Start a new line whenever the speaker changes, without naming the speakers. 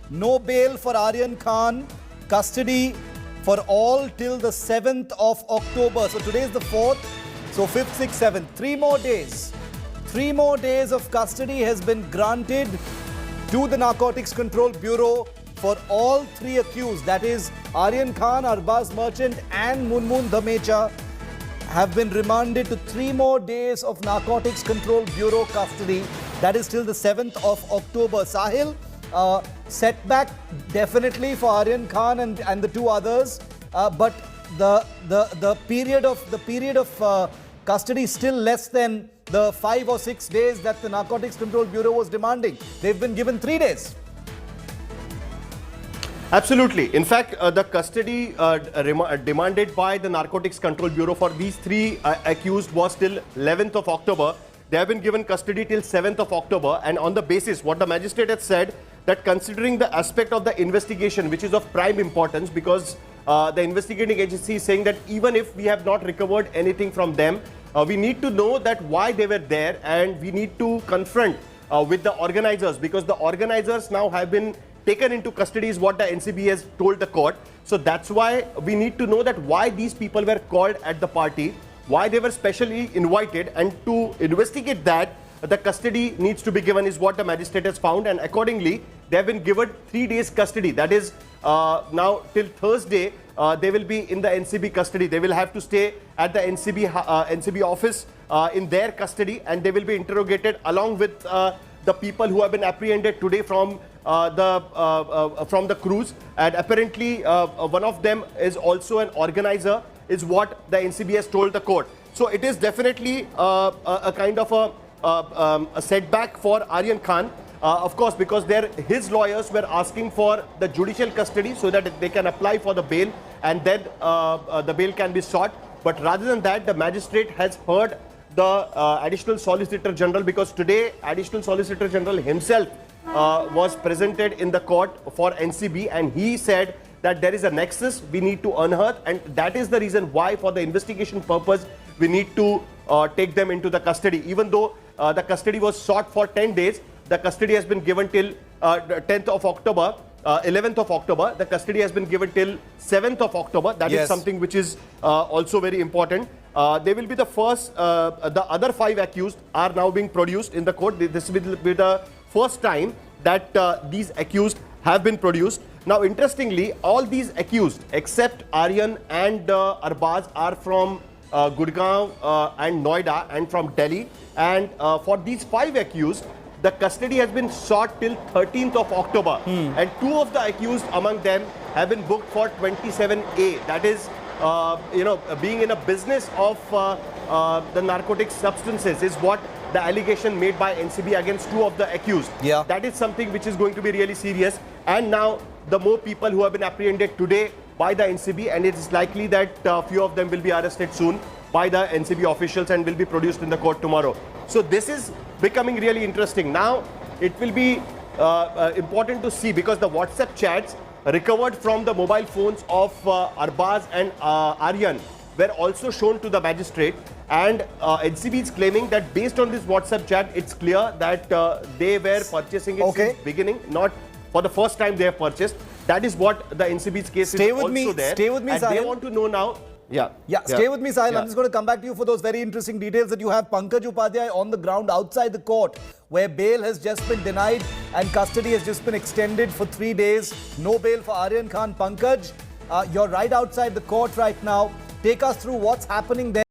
No bail for Aryan Khan. Custody for all till the 7th of October. So today is the 4th. So 5th, 6th, 7th. 3 more days. 3 more days of custody has been granted to the Narcotics Control Bureau for all 3 accused. That is Aryan Khan, Arbaz Merchant and Munmun Dhamecha have been remanded to 3 more days of Narcotics Control Bureau custody. That is till the 7th of October. Sahil, setback definitely for Aryan Khan and the 2 others, but the period of custody is still less than the 5 or 6 days that the Narcotics Control Bureau was demanding. They've been given 3 days.
Absolutely. In fact, the custody demanded by the Narcotics Control Bureau for these 3 accused was till 11th of October. They have been given custody till 7th of October, and on the basis what the magistrate has said, that considering the aspect of the investigation which is of prime importance, because the investigating agency is saying that even if we have not recovered anything from them, we need to know that why they were there, and we need to confront with the organizers, because the organizers now have been taken into custody is what the NCB has told the court. So that's why we need to know that why these people were called at the party, why they were specially invited, and to investigate that, the custody needs to be given is what the magistrate has found, and accordingly they have been given 3 days custody. That is now till Thursday they will be in the NCB custody. They will have to stay at the NCB office in their custody, and they will be interrogated along with the people who have been apprehended today from the cruise, and apparently one of them is also an organizer, is what the NCB has told the court. So it is definitely a kind of a setback for Aryan Khan, of course, because his lawyers were asking for the judicial custody so that they can apply for the bail, and then the bail can be sought. But rather than that, the magistrate has heard the Additional Solicitor General, because today Additional Solicitor General himself was presented in the court for NCB, and he said that there is a nexus we need to unearth, and that is the reason why, for the investigation purpose, we need to take them into the custody. Even though the custody was sought for 10 days, the custody has been given till 10th of October, 11th of October. The custody has been given till 7th of October. That is something which is also very important. They will be the first, the other 5 accused are now being produced in the court. This will be the first time that these accused have been produced. Now, interestingly, all these accused except Aryan and Arbaz are from Gurgaon and Noida and from Delhi. And for these 5 accused, the custody has been sought till 13th of October. And 2 of the accused among them have been booked for 27A. That is, being in a business of the narcotic substances is what the allegation made by NCB against 2 of the accused. That is something which is going to be really serious. And now the more people who have been apprehended today by the NCB, and it is likely that a few of them will be arrested soon by the NCB officials and will be produced in the court tomorrow. So this is becoming really interesting. Now it will be important to see, because the WhatsApp chats recovered from the mobile phones of Arbaz and Aryan were also shown to the magistrate, and NCB is claiming that based on this WhatsApp chat, it's clear that they were purchasing it since beginning, not for the first time they have purchased. That is what the NCB's case is also there.
Stay with me,
and
Sahil.
they want to know now.
Stay with me, Sahil. I'm just going to come back to you for those very interesting details that you have. Pankaj Upadhyay on the ground outside the court, where bail has just been denied and custody has just been extended for 3 days. No bail for Aryan Khan. Pankaj, you're right outside the court right now. Take us through what's happening there.